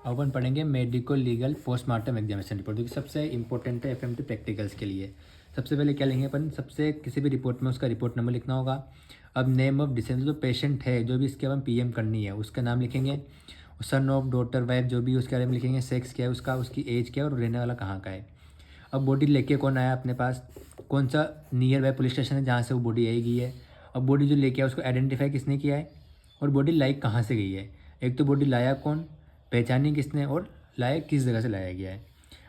अपन पढ़ेंगे medico legal postmortem examination report, जो कि सबसे इंपॉर्टेंट है एफएमटी प्रैक्टिकल्स के लिए। सबसे पहले क्या लेंगे अपन, सबसे किसी भी रिपोर्ट में उसका रिपोर्ट नंबर लिखना होगा। अब नेम ऑफ डिसेंट, जो पेशेंट है जो भी इसके अपन पीएम करनी है उसका नाम लिखेंगे। सन ऑफ, डॉटर, वाइफ जो भी उसके बारे में लिखेंगे। सेक्स क्या है उसका, उसकी एज क्या है और रहने वाला कहाँ का है। अब बॉडी लेके कौन आया अपने पास, कौन सा नियर बाय पुलिस स्टेशन है जहाँ से वो बॉडी आएगी है। अब बॉडी जो लेके आया उसको आइडेंटिफाई किसने किया है, और बॉडी लाई कहाँ से गई है। एक तो बॉडी लाया कौन, पहचानी किसने, और लाया किस जगह से लाया गया है।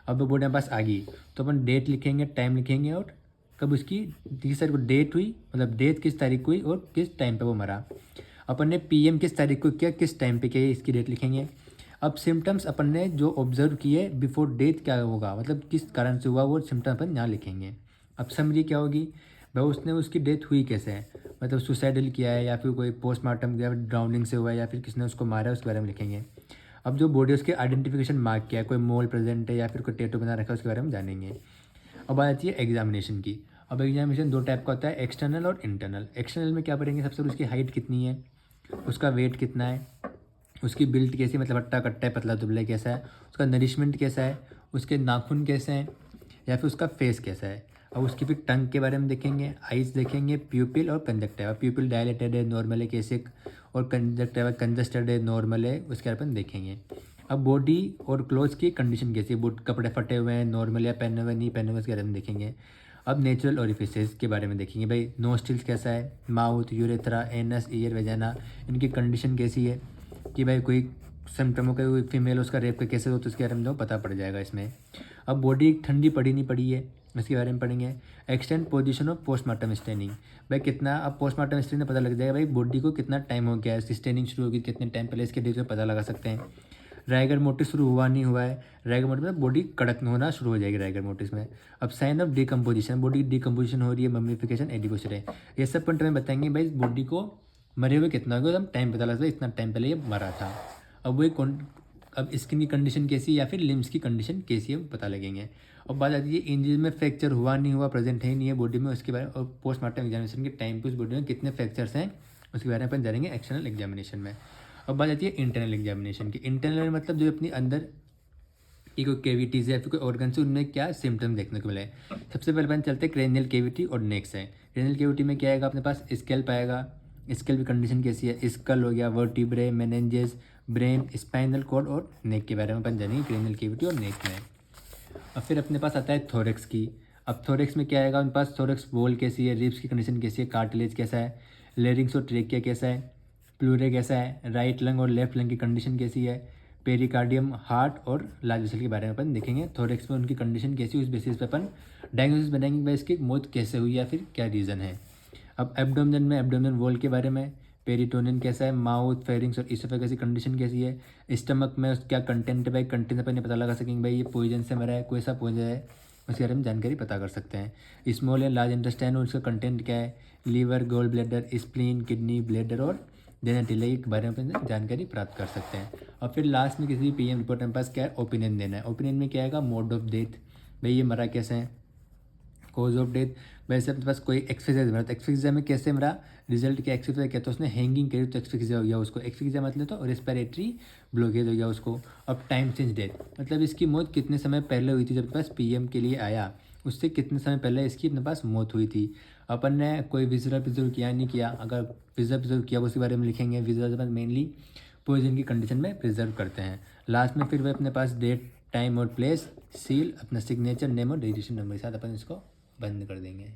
अब वो बॉडी हमारे पास आ गई तो अपन डेट लिखेंगे, टाइम लिखेंगे, और कब उसकी, किस तारीख को डेट हुई, मतलब डेट किस तारीख को हुई और किस टाइम पे वो मरा। अपन ने पीएम किस तारीख को किया, किस टाइम पे किया, इसकी डेट लिखेंगे। अब सिम्टम्स अपन ने जो ऑब्जर्व किए बिफोर डेथ क्या होगा, मतलब किस कारण से हुआ, वो सिम्टम्स अपन यहाँ लिखेंगे। अब समरी क्या होगी, भाई उसने, उसकी डेथ हुई कैसे है, मतलब सुसाइडल किया है या फिर कोई पोस्टमार्टम या ड्राउनिंग से हुआ है या फिर किसने उसको मारा है, उसके बारे में लिखेंगे। अब जो बॉडी उसके आइडेंटिफिकेशन मार्क किया है, कोई मोल प्रेजेंट है या फिर कोई टैटू बना रखा है, उसके बारे में जानेंगे। अब आ जाती है एग्जामिनेशन की। अब एग्जामिनेशन दो टाइप का होता है, एक्सटर्नल और इंटरनल। एक्सटर्नल में क्या पढ़ेंगे, सबसे पहले उसकी हाइट कितनी है, उसका वेट कितना है, उसकी बिल्ट कैसी, मतलब हट्टा कट्टा है, पतला दुबला कैसा है, उसका नरिशमेंट कैसा है, उसके नाखून कैसे हैं, या फिर उसका फेस कैसा है। अब उसकी फिर टंग के बारे में देखेंगे, आइज देखेंगे, प्यूपिल और कंजक्टिवा। प्यूपिल डायलेटेड है, नॉर्मल है, केसिक, और कंजक्टिवा कंजस्टेड है, नॉर्मल है, उसके बारे में देखेंगे। अब बॉडी और क्लोथ्स की कंडीशन कैसी है, बूट कपड़े फटे हुए हैं, नॉर्मल या पहने हुए नहीं पहने हुए, उसके बारे में देखेंगे। अब नेचुरल ओरिफिसेस के बारे में देखेंगे, भाई नोस्ट्रिल्स कैसा है, माउथ, यूरेथ्रा, एनस, ईयर, वेजाना, इनकी कंडीशन कैसी है, कि भाई कोई सिम्टमों का, कोई फीमेल उसका रेप का कैसे हो तो उसके बारे में तो पता पड़ जाएगा इसमें। अब बॉडी ठंडी पड़ी नहीं पड़ी है, इसके बारे में पढ़ेंगे। Extend position of postmortem staining, भाई कितना, अब पोस्टमार्टम स्टेनिंग में पता लग जाएगा भाई बॉडी को कितना टाइम हो गया है, इसकी स्टेनिंग शुरू होगी कितने टाइम पहले, इसके डेट में पता लगा सकते हैं। राइगर मोटिस शुरू हुआ नहीं हुआ है, राइगर मोटिस मतलब बॉडी कड़क होना शुरू हो जाएगी राइगर मोटिस में। अब sign of decomposition, body decomposition हो रही है, मम्मीफिकेशन, एडिपोसिस है, ये सब पॉइंट में बताएंगे भाई बॉडी को मरे हुए कितना हो गया, एकदम टाइम पता लगता है इतना टाइम पहले ये मरा था। अब वो कौन, अब स्किन की कंडीशन कैसी है या फिर लिम्स की कंडीशन कैसी है पता लगेंगे। अब बात आती है इंजरी में फ्रैक्चर हुआ नहीं हुआ, प्रेजेंट है नहीं है बॉडी में, उसके बारे में। और पोस्टमार्टम एग्जामिनेशन के टाइम पे उस बॉडी में कितने फ्रैक्चर्स हैं उसके बारे में अपन जानेंगे एक्सटर्नल एग्जामिनेशन में। अब बात आती है इंटरनल एग्जामिनेशन की। इंटरनल मतलब जो अपनी अंदर की कोई केविटीज़ है या फिर कोई ऑर्गन से, उनमें क्या सिम्टम देखने को मिले। सबसे पहले अपन चलते हैं क्रेनियल केविटी और नेक से। क्रेनियल केविटी में क्या आएगा अपने पास, स्केल्प आएगा, स्केल्प की कंडीशन कैसी है, स्कल हो गया, vertebrae, meninges, brain, spinal cord और नेक के बारे में अपन जानेंगे क्रेनियल केविटी और नेक में। अब फिर अपने पास आता है थोरेक्स की। अब थोरेक्स में क्या आएगा अपने पास, थोरेक्स वॉल कैसी है, रिब्स की कंडीशन कैसी है, कार्टिलेज कैसा है, लेरिंग्स और ट्रेकिया कैसा है, प्लूरे कैसा है, राइट लंग और लेफ्ट लंग की कंडीशन कैसी है, पेरिकार्डियम, हार्ट और लार्ज वेसल के बारे में अपन देखेंगे। थोरेक्स में उनकी कंडीशन कैसी है, उस बेसिस पे अपन डायग्नोसिस बनाएंगे भाई इसकी मौत कैसे हुई या फिर क्या रीज़न है। अब एब्डोमेन में एब्डोमेन वॉल के बारे में, पेरिटोनियन कैसा है, माउथ, फेरिंग्स और इसोफेगस की कंडीशन कैसी है, स्टमक में क्या कंटेंट है भाई, कंटेंट अपन नहीं पता लगा सकेंगे भाई ये पॉइजन से मरा है, कोई सा पॉइजन है, उसके बारे में जानकारी पता कर सकते हैं। स्मॉल एंड लार्ज इंटेस्टाइन और उसका कंटेंट क्या है, liver, gall bladder, spleen, kidney, bladder और जेनेटिले के बारे में अपन जानकारी प्राप्त कर सकते हैं। और फिर लास्ट में किसी भी पीएम रिपोर्ट में पास क्या है, ओपिनियन देना है। ओपिनियन में क्या आएगा, मोड ऑफ डेथ, भाई ये मरा कैसे है, कॉज ऑफ डेथ, वैसे अपने पास कोई एक्सफिक्सिया मरा तो एक्सफिक्सिया में कैसे मरा, रिजल्ट क्या एक्सफिक्सिया क्या, तो उसने हैंगिंग करी तो एक्सफिक्सिया हो गया उसको, एक्सफिक्सिया मतलब तो रेस्पिरेटरी ब्लॉकेज हो गया उसको। अब टाइम चेंज डेथ मतलब इसकी मौत कितने समय पहले हुई थी, जब अपने पास पीएम के लिए आया उससे कितने समय पहले इसकी अपने पास मौत हुई थी। अपन ने कोई विजर्व किया नहीं किया, अगर विजर्व किया उसके बारे में लिखेंगे। विजर्व मेनली पॉइजन की कंडीशन में प्रिजर्व करते हैं। लास्ट में फिर वह अपने पास डेट, टाइम और प्लेस, सील, अपना सिग्नेचर, नेम और रजिस्ट्रेशन नंबर के साथ अपन इसको बंद कर देंगे।